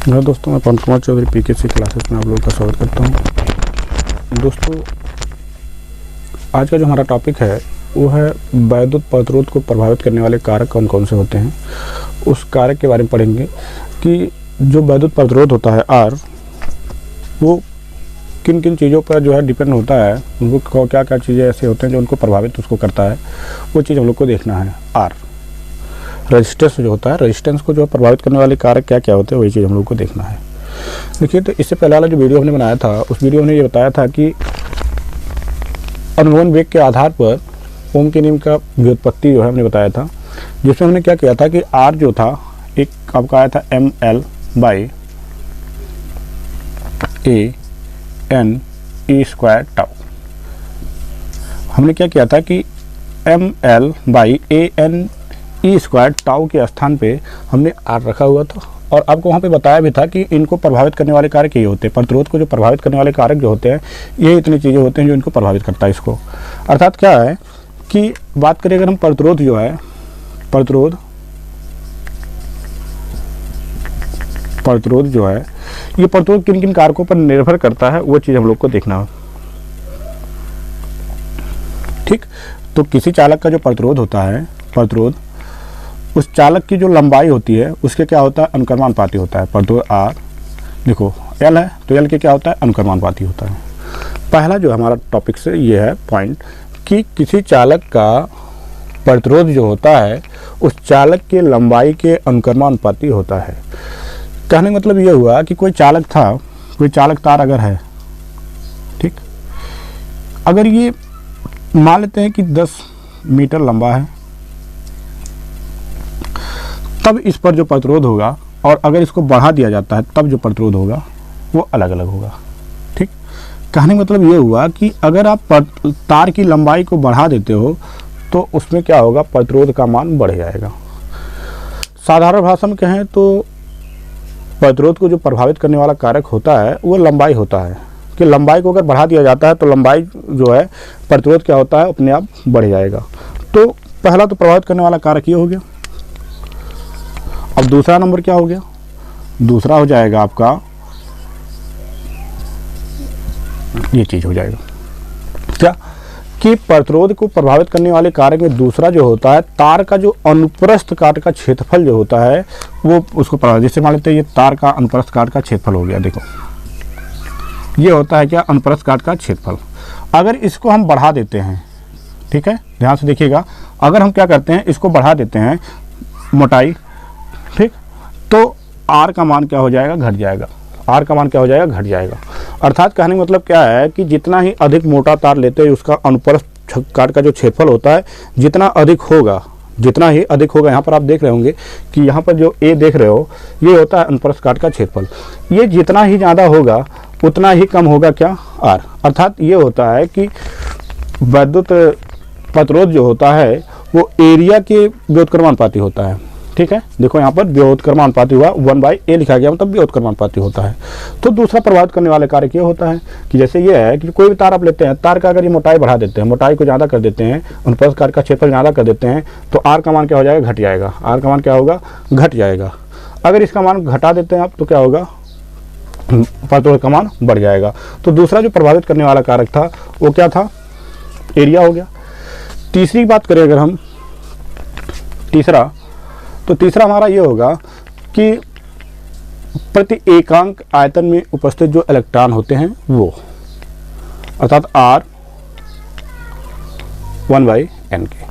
Hello दोस्तों, मैं पवन Kumar Chaudhary PKC classes में आप लोगों का स्वागत करता हूं। दोस्तों, आज का जो हमारा टॉपिक है वो है वैद्युत प्रतिरोध को प्रभावित करने वाले कारक कौन कौन से होते हैं। उस कारक के बारे में पढ़ेंगे कि जो वैद्युत प्रतिरोध होता है आर, वो किन किन चीज़ों पर जो है डिपेंड होता है, उनको क्या क्या चीज़ें ऐसे होते हैं जो उनको प्रभावित उसको करता है, वो चीज़ हम लोग को देखना है। आर रेजिस्टेंस जो होता है, रेजिस्टेंस को जो प्रभावित करने वाले कारक क्या क्या होते हैं, वही चीज़ हम लोग को देखना है। देखिए, तो इससे पहले वाला जो वीडियो हमने बनाया था, उस वीडियो में ये बताया था कि अनुवन वेग के आधार पर ओम के नियम का व्युत्पत्ति जो है हमने बताया था, जिसमें हमने क्या किया था कि आर जो था एक आपका आया था ml/a/n/e²τ। हमने क्या किया था कि ml/a/n/e²τ के स्थान पे हमने आर रखा हुआ था, और आपको वहाँ पे बताया भी था कि इनको प्रभावित करने वाले कारक ये होते हैं। प्रतिरोध को जो प्रभावित करने वाले कारक जो होते हैं, ये इतनी चीज़ें होते हैं जो इनको प्रभावित करता है इसको। अर्थात क्या है कि बात करें अगर हम प्रतिरोध जो है, प्रतिरोध जो है, ये प्रतिरोध किन किन कारकों पर निर्भर करता है, वो चीज़ हम लोग को देखना है। ठीक, तो किसी चालक का जो प्रतिरोध होता है, प्रतिरोध उस चालक की जो लंबाई होती है उसके क्या होता है, अनुक्रमानुपाती होता है। प्रतिरोध आर, देखो एल है तो एल के क्या होता है, अनुक्रमानुपाती होता है। पहला जो हमारा टॉपिक से ये है पॉइंट कि किसी चालक का प्रतिरोध जो होता है उस चालक के लंबाई के अनुक्रमानुपाती होता है। कहने का मतलब ये हुआ कि कोई चालक था, कोई चालक तार अगर है, ठीक, अगर ये मान लेते हैं कि 10 मीटर लंबा है, तब इस पर जो प्रतिरोध होगा, और अगर इसको बढ़ा दिया जाता है तब जो प्रतिरोध होगा वो अलग अलग होगा। ठीक, कहने का मतलब ये हुआ कि अगर आप तार की लंबाई को बढ़ा देते हो तो उसमें क्या होगा, प्रतिरोध का मान बढ़ जाएगा। साधारण भाषा में कहें तो प्रतिरोध को जो प्रभावित करने वाला कारक होता है वो लंबाई होता है, कि लंबाई को अगर बढ़ा दिया जाता है तो लंबाई जो है, प्रतिरोध क्या होता है, अपने आप बढ़ जाएगा। तो पहला तो प्रभावित करने वाला कारक ये हो गया। अब दूसरा नंबर क्या हो गया, दूसरा हो जाएगा आपका ये चीज हो जाएगा क्या, कि प्रतिरोध को प्रभावित करने वाले कारक में दूसरा जो होता है, तार का जो अनुप्रस्थ काट का क्षेत्रफल जो होता है वो उसको प्रभावित। जैसे मान लेते हैं ये तार का अनुप्रस्थ काट का क्षेत्रफल हो गया, देखो ये होता है क्या, अनुप्रस्थ काट का क्षेत्रफल। अगर इसको हम बढ़ा देते हैं, ठीक है, ध्यान से देखिएगा, अगर हम क्या करते हैं, इसको बढ़ा देते हैं मोटाई, ठीक, तो आर का मान क्या हो जाएगा, घट जाएगा। आर का मान क्या हो जाएगा, घट जाएगा। अर्थात कहने का मतलब क्या है कि जितना ही अधिक मोटा तार लेते हैं उसका अनुप्रस्थ काट का जो क्षेत्रफल होता है जितना अधिक होगा, जितना ही अधिक होगा, यहाँ पर आप देख रहे होंगे कि यहाँ पर जो ए देख रहे हो ये होता है अनुप्रस्थ काट का क्षेत्रफल। ये जितना ही ज़्यादा होगा उतना ही कम होगा क्या, आर। अर्थात ये होता है कि वैद्युत प्रतिरोध जो होता है वो एरिया के व्युत्क्रमानुपाती होता है। ठीक है, देखो यहाँ पर व्युत्क्रमानुपाती हुआ, 1/a लिखा गया, मतलब व्युत्क्रमानुपाती होता है। तो दूसरा प्रभावित करने वाले कारक ये होता है कि जैसे ये है कि कोई भी तार आप लेते हैं, तार का अगर ये मोटाई बढ़ा देते हैं, मोटाई को ज़्यादा कर देते हैं, अनुप्रस्थ काट का क्षेत्रफल ज़्यादा कर देते हैं, तो आर का मान क्या हो जाएगा, घट जाएगा। आर का मान क्या होगा, घट जाएगा। अगर इसका मान घटा देते हैं आप तो क्या होगा, प्रतिरोध का मान बढ़ जाएगा। तो दूसरा जो प्रभावित करने वाला कारक था वो क्या था, एरिया हो गया। तीसरी बात करें अगर हम, तीसरा हमारा ये होगा कि प्रति एकांक आयतन में उपस्थित जो इलेक्ट्रॉन होते हैं वो, अर्थात आर 1/n के।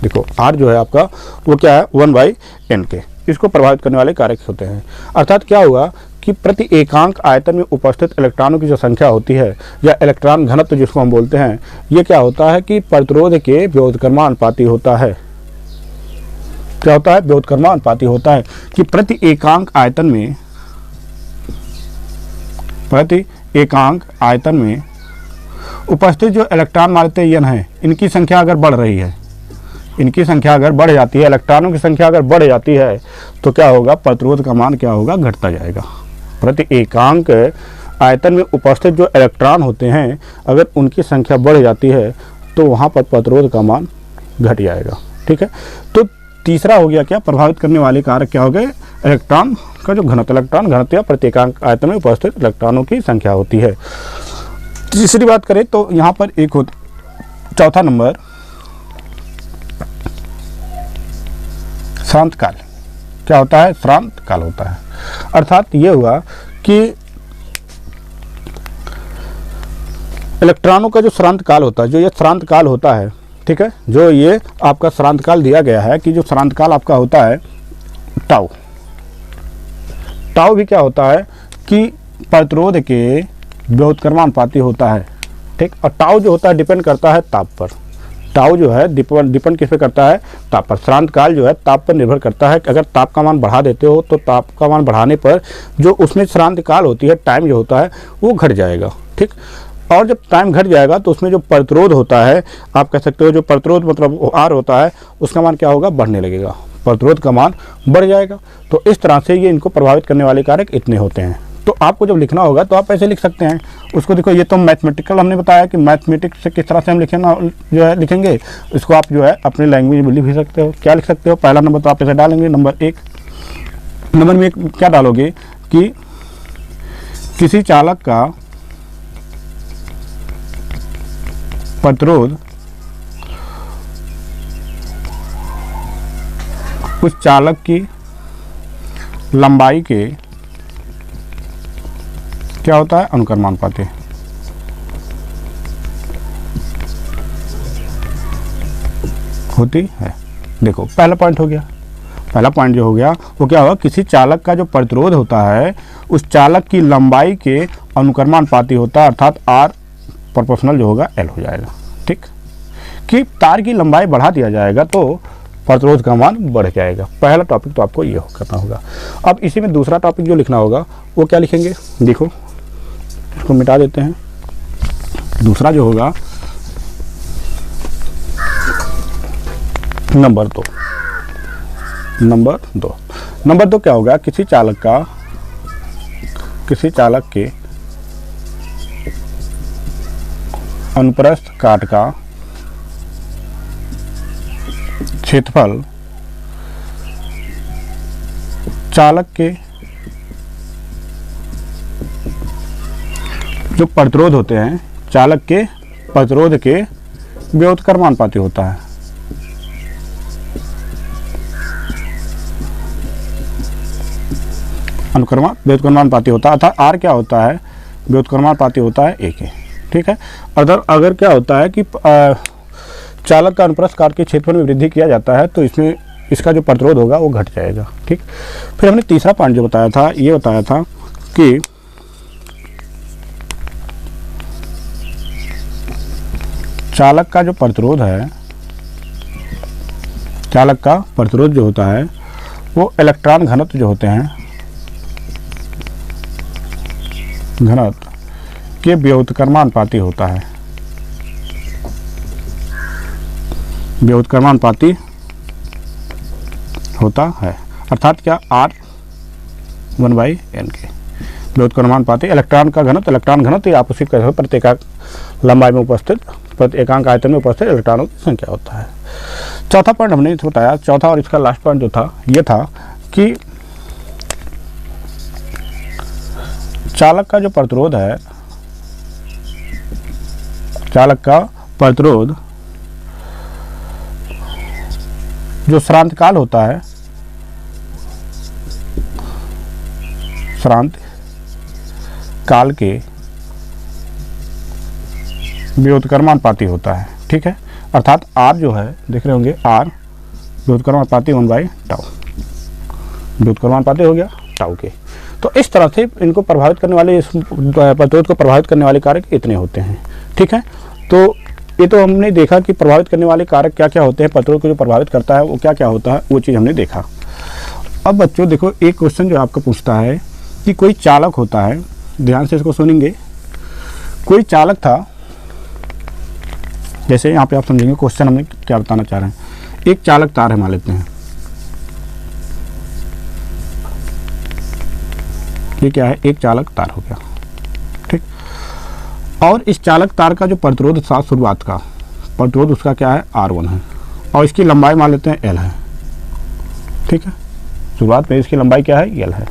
देखो आर जो है आपका वो क्या है, 1/n के। इसको प्रभावित करने वाले कारक होते हैं। अर्थात क्या हुआ कि प्रति एकांक आयतन में उपस्थित इलेक्ट्रॉनों की जो संख्या होती है, या इलेक्ट्रॉन घनत्व जिसको हम बोलते हैं, ये क्या होता है कि प्रतिरोध के व्युत्क्रमानुपाती होता है। क्या होता है, व्युत्क्रमानुपाती होता है, कि प्रति एकांक आयतन में उपस्थित जो इलेक्ट्रॉन मानते n है, इनकी संख्या अगर बढ़ रही है, इनकी संख्या अगर बढ़ जाती है, इलेक्ट्रॉनों की संख्या अगर बढ़ जाती है तो क्या होगा, प्रतिरोध का मान क्या होगा, घटता जाएगा। प्रति एकांक आयतन में उपस्थित जो इलेक्ट्रॉन होते हैं अगर उनकी संख्या बढ़ जाती है तो वहाँ पर प्रतिरोध का मान घट जाएगा। ठीक है, तो तीसरा हो गया क्या, प्रभावित करने वाले कारक क्या हो गए, इलेक्ट्रॉन का जो घनत्व, इलेक्ट्रॉन घनत्व या प्रत्येकांक आयतन में उपस्थित इलेक्ट्रॉनों की संख्या होती है। तीसरी बात करें तो यहाँ पर एक होता, चौथा नंबर श्रांत काल। क्या होता है? श्रांत काल होता है। अर्थात ये हुआ कि इलेक्ट्रॉनों का जो श्रांत काल होता है, जो ये श्रांत काल होता है, ठीक है, जो ये आपका श्रांत काल दिया गया है कि जो श्रांत काल आपका होता है टाउ। टाउ भी क्या होता है कि प्रतिरोध के व्युत्क्रमानुपाती होता है, ठीक। और टाउ जो होता है डिपेंड करता है ताप पर। टाउ जो है डिपेंड किस पे करता है? ताप पर। श्रांत काल जो है ताप पर निर्भर करता है। अगर ताप का मान बढ़ा देते हो तो ताप का मान बढ़ाने पर जो उसमें श्रांत काल होती है, टाइम जो होता है वो घट जाएगा, ठीक। और जब टाइम घट जाएगा तो उसमें जो प्रतिरोध होता है, आप कह सकते हो जो प्रतिरोध मतलब आर होता है, उसका मान क्या होगा? बढ़ने लगेगा, प्रतिरोध का मान बढ़ जाएगा। तो इस तरह से ये इनको प्रभावित करने वाले कारक इतने होते हैं। तो आपको जब लिखना होगा तो आप ऐसे लिख सकते हैं उसको। देखो ये तो मैथमेटिकल हमने बताया कि मैथमेटिक्स से किस तरह से हम लिखेंगे, इसको आप जो है अपनी लैंग्वेज में लिख भी सकते हो। क्या लिख सकते हो? पहला नंबर तो आप ऐसे डालेंगे, नंबर एक। नंबर में क्या डालोगे कि किसी चालक का प्रतिरोध उस चालक की लंबाई के क्या होता है? अनुक्रमानुपाती। होती है। देखो पहला पॉइंट हो गया। पहला पॉइंट जो हो गया वो क्या होगा? किसी चालक का जो प्रतिरोध होता है उस चालक की लंबाई के अनुक्रमानुपाती होता है, अर्थात आर प्रोपोर्शनल जो होगा एल हो जाएगा, ठीक। कि तार की लंबाई बढ़ा दिया जाएगा तो प्रतिरोध का मान बढ़ जाएगा। पहला टॉपिक तो आपको ये करना होगा। अब इसी में दूसरा टॉपिक जो लिखना होगा वो क्या लिखेंगे? देखो इसको मिटा देते हैं। दूसरा जो होगा नंबर दो। नंबर दो क्या होगा? किसी चालक के अनुप्रस्थ काट का क्षेत्रफल चालक के जो प्रतिरोध होते हैं, चालक के प्रतिरोध के व्युत्क्रमानुपाती होता है। व्युत्क्रमानुपाती होता है, अर्थात आर क्या होता है? व्युत्क्रमानुपाती होता है एक, ठीक है। अगर क्या होता है कि चालक का अनुप्रस्थ काट के क्षेत्रफल में वृद्धि किया जाता है तो इसमें इसका जो प्रतिरोध होगा वो घट जाएगा, ठीक। फिर हमने तीसरा पॉइंट जो बताया था, ये बताया था कि चालक का जो प्रतिरोध है, चालक का प्रतिरोध जो होता है वो इलेक्ट्रॉन घनत्व जो होते हैं, घनत्व के व्युत्क्रमानुपाती होता है। व्युत्क्रमानुपाती होता है, अर्थात क्या? R 1/n के व्युत्क्रमानुपाती। इलेक्ट्रॉन का घनत्व, इलेक्ट्रॉन घनत्व आप उसी कह प्रत्येक लंबाई में उपस्थित, प्रत्येकांक आयतन में उपस्थित इलेक्ट्रॉनों की संख्या होता है। चौथा पॉइंट हमने बताया, चौथा और इसका लास्ट पॉइंट जो था ये था कि चालक का जो प्रतिरोध है, चालक का प्रतिरोध जो श्रांत काल होता है, श्रांत काल के व्युत्क्रमानुपाती होता है, ठीक है। अर्थात आर जो है देख रहे होंगे, आर व्युत्क्रमानुपाती 1/टाउ, व्युत्क्रमानुपाती हो गया टाउ के। तो इस तरह से इनको प्रभावित करने वाले, इस प्रतिरोध को प्रभावित करने वाले कारक इतने होते हैं, ठीक है। तो ये तो हमने देखा कि प्रभावित करने वाले कारक क्या क्या होते हैं, प्रतिरोध को जो प्रभावित करता है वो क्या क्या होता है, वो चीज़ हमने देखा। अब बच्चों देखो एक क्वेश्चन जो आपका पूछता है कि कोई चालक होता है, ध्यान से इसको सुनेंगे। कोई चालक था, जैसे यहाँ पे आप समझेंगे क्वेश्चन हमें क्या बताना चाह रहे हैं। एक चालक तार है मान लेते हैं, ये क्या है? एक चालक तार हो गया, ठीक। और इस चालक तार का जो प्रतिरोध था, शुरुआत का प्रतिरोध उसका क्या है? R1 है, और इसकी लंबाई मान लेते हैं L है, ठीक है। शुरुआत में इसकी लंबाई क्या है, यल है।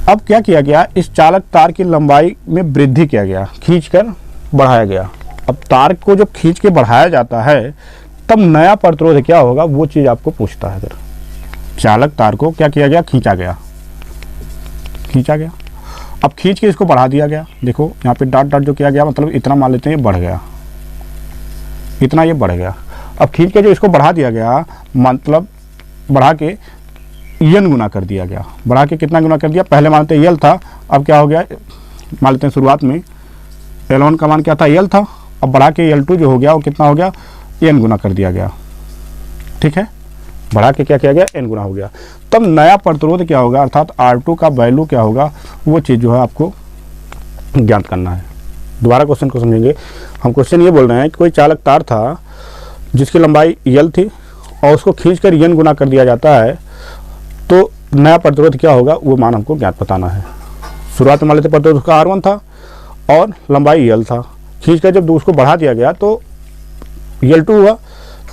अब क्या किया गया, इस चालक तार की लंबाई में वृद्धि किया गया, खींचकर बढ़ाया गया। अब तार को जब खींच के बढ़ाया जाता है तब नया प्रतिरोध क्या होगा, वो चीज़ आपको पूछता है। अगर चालक तार को क्या किया गया, खींचा गया, अब खींच के इसको बढ़ा दिया गया। देखो यहाँ पे डॉट डॉट जो किया गया, मतलब इतना मान लेते हैं ये बढ़ गया, इतना ये बढ़ गया। अब खींच के जो इसको बढ़ा दिया गया, मतलब बढ़ा के n गुना कर दिया गया। बढ़ा के कितना गुना कर दिया, पहले मानते यल था, अब क्या हो गया, मान लेते हैं शुरुआत में L1 का मान क्या था, यल था, अब बढ़ा के L2 जो हो गया वो कितना हो गया, n गुना कर दिया गया। ठीक है, बढ़ा के क्या किया गया, n गुना हो गया। तब नया प्रतिरोध क्या होगा, अर्थात R2 का वैल्यू क्या होगा, वो चीज़ जो है आपको ज्ञात करना है। दोबारा क्वेश्चन को समझेंगे हम। क्वेश्चन ये बोल रहे हैं कि कोई चालक तार था जिसकी लंबाई यल थी और उसको खींचकर n गुना कर दिया जाता है, तो नया प्रतिरोध क्या होगा, वो मान हमको ज्ञात बताना है। शुरुआत में मान लेते प्रतिरोध का R1 था और लंबाई यल था, खींचकर जब उसको बढ़ा दिया गया तो L2 हुआ,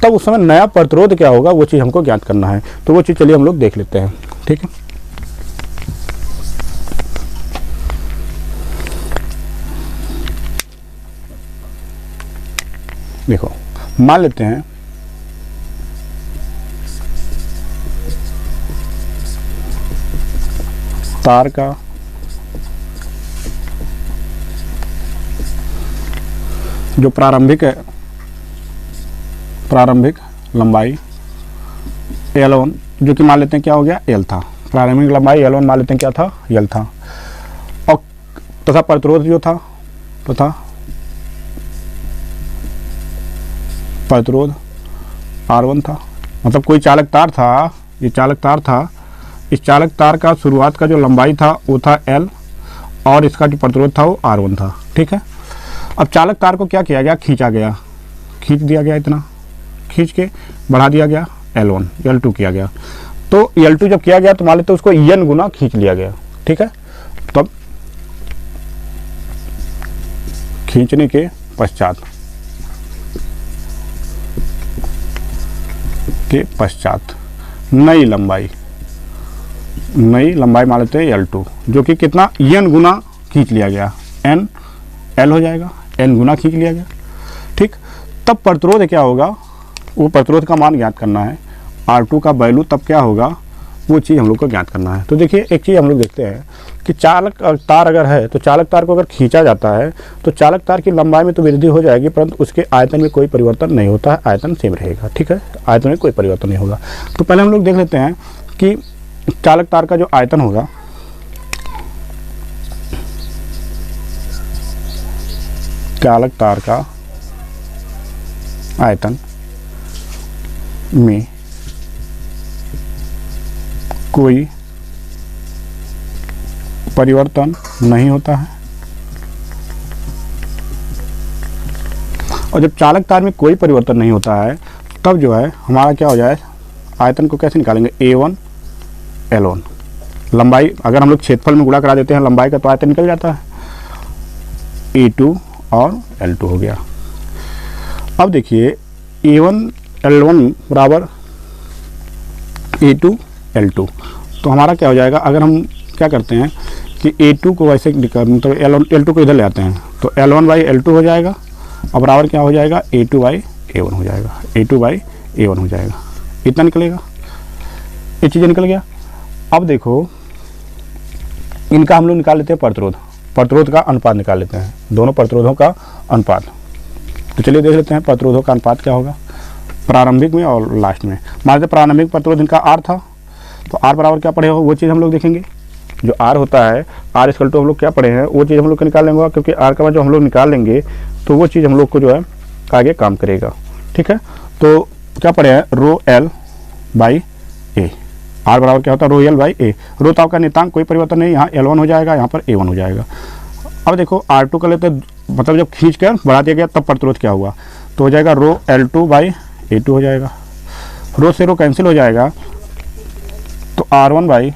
तब उस समय नया प्रतिरोध क्या होगा, वो चीज़ हमको ज्ञात करना है। तो वो चीज़ चलिए हम लोग देख लेते हैं। ठीक है, देखो मान लेते हैं तार का जो प्रारंभिक लंबाई L1, जो कि मान लेते हैं क्या हो गया, L था। प्रारंभिक लंबाई L1 मान लेते हैं क्या था, L था, और तथा प्रतिरोध जो था, तथा प्रतिरोध R1 था। मतलब कोई चालक तार था, ये चालक तार था, इस चालक तार का शुरुआत का जो लंबाई था वो था L और इसका जो प्रतिरोध था वो R1 था। ठीक है, अब चालक तार को क्या किया गया, खींचा गया, खींच दिया गया, इतना खींच के बढ़ा दिया गया, L1 L2 किया गया। तो L2 जब किया गया तो मान लेते उसको n गुना खींच लिया गया। ठीक है, तब खींचने के पश्चात नई लंबाई मान लेते हैं L2, जो कि कितना n गुना खींच लिया गया, n L हो जाएगा, n गुना खींच लिया गया। ठीक, तब प्रतिरोध क्या होगा, वो प्रतिरोध का मान ज्ञात करना है, R2 का वैल्यू तब क्या होगा, वो चीज़ हम लोग को ज्ञात करना है। तो देखिए एक चीज़ हम लोग देखते हैं कि चालक तार अगर है तो चालक तार को अगर खींचा जाता है तो चालक तार की लंबाई में तो वृद्धि हो जाएगी, परंतु उसके आयतन में कोई परिवर्तन नहीं होता है, आयतन सेम रहेगा। ठीक है, आयतन में कोई परिवर्तन नहीं होगा। तो पहले हम लोग देख लेते हैं कि चालक तार का जो आयतन होगा, चालक तार का आयतन में कोई परिवर्तन नहीं होता है। और जब चालक तार में कोई परिवर्तन नहीं होता है तब जो है हमारा क्या हो जाए, आयतन को कैसे निकालेंगे, A1 L1, लंबाई अगर हम लोग क्षेत्रफल में गुणा करा देते हैं लंबाई का तो आयतन निकल जाता है, A2 और L2 हो गया। अब देखिए A1 L1 बराबर A2 L2, तो हमारा क्या हो जाएगा, अगर हम क्या करते हैं कि A2 को वैसे मतलब L2 को इधर ले आते हैं तो L1 बाई L2 हो जाएगा और बराबर क्या हो जाएगा, A2 बाई A1 हो जाएगा, A2 बाई A1 हो जाएगा, इतना निकलेगा, ये चीज़ें निकल गया। अब देखो इनका हम लोग निकाल लेते हैं प्रतिरोध का अनुपात निकाल लेते हैं, दोनों प्रतिरोधों का अनुपात। तो चलिए देख लेते हैं प्रतिरोधों का अनुपात क्या होगा प्रारंभिक में और लास्ट में। मान लेते प्रारंभिक प्रतिरोध इनका R था, तो R बराबर क्या पड़े हो, वो चीज़ हम लोग देखेंगे। जो R होता है, R इक्वल टू हम लोग क्या पढ़े हैं वो चीज़ हम लोग निकाल लेंगे, क्योंकि R का जो हम लोग निकाल लेंगे तो वो चीज़ हम लोग को जो है आगे काम करेगा। ठीक है, तो क्या पढ़े हैं, रो L बाई A, R बराबर क्या होता है, रो L बाई A। रो ताव का नियतांक कोई परिवर्तन नहीं, यहाँ L1 हो जाएगा, यहाँ पर A1 हो जाएगा। अब देखो R2 का लेते, मतलब जब खींच कर बढ़ा दिया गया तब प्रतिरोध क्या हुआ, तो हो जाएगा रो L2 बाई A2 हो जाएगा, रो से रो कैंसिल हो जाएगा, तो R1 बाई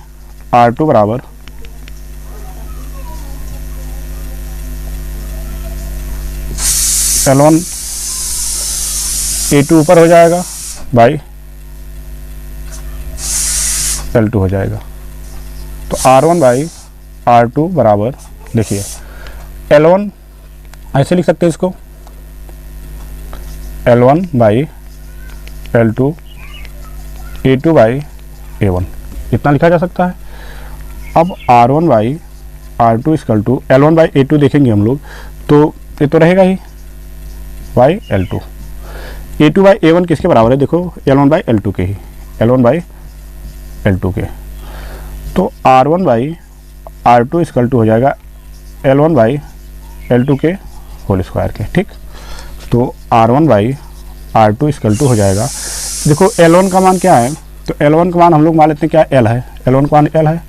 R2 बराबर L1 A2 ऊपर हो जाएगा बाई L2 हो जाएगा। तो R1/R2 बराबर, देखिए L1 ऐसे लिख सकते हैं इसको, L1/L2 A2/A1 इतना लिखा जा सकता है। अब R1/R2 इक्वल टू L1/A2 देखेंगे हम लोग तो ये तो रहेगा ही बाई L2, A2/A1 किसके बराबर है, देखो L1/L2 के ही, L1/L2 के। तो R1/R2 इक्वल टू हो जाएगा L1/L2 के होल स्क्वायर के, ठीक। तो R1/R2 इक्वल टू हो जाएगा, देखो L1 का मान क्या है, तो L1 का मान हम लोग मान लेते हैं क्या, L है, L1 का मान L है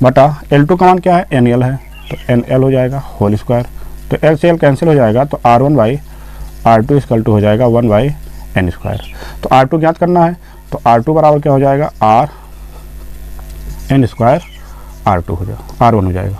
बटा L2 का मान क्या है, NL है, तो NL हो जाएगा होल स्क्वायर। तो L से L कैंसिल हो जाएगा, तो R1/R2 इक्वल टू हो जाएगा 1/n स्क्वायर। तो R2 ज्ञात करना है, तो R2 बराबर क्या हो जाएगा, RN स्क्वायर R1 हो जाएगा,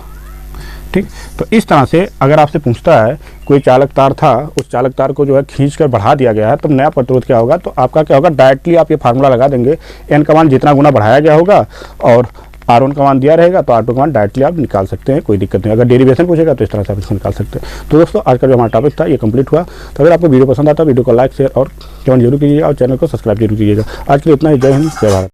ठीक। तो इस तरह से अगर आपसे पूछता है कोई चालक तार था, उस चालक तार को जो है खींच कर बढ़ा दिया गया है, तो नया प्रतिरोध क्या होगा, तो आपका क्या होगा, डायरेक्टली आप ये फार्मूला लगा देंगे, n का मान जितना गुना बढ़ाया गया होगा और R1 का मान दिया रहेगा, तो R2 का मान डायरेक्टली आप निकाल सकते हैं, कोई दिक्कत नहीं। अगर डेरिवेशन पूछेगा तो इस तरह से आप इसको निकाल सकते हैं। तो दोस्तों आज का जो हमारा टॉपिक था ये कंप्लीट हुआ। तो अगर आपको वीडियो पसंद आता है वीडियो को लाइक शेयर और कमेंट जरूर कीजिएगा और चैनल को सब्सक्राइब जरूर कीजिएगा। आज के लिए इतना ही, जय हिंद जय भारत।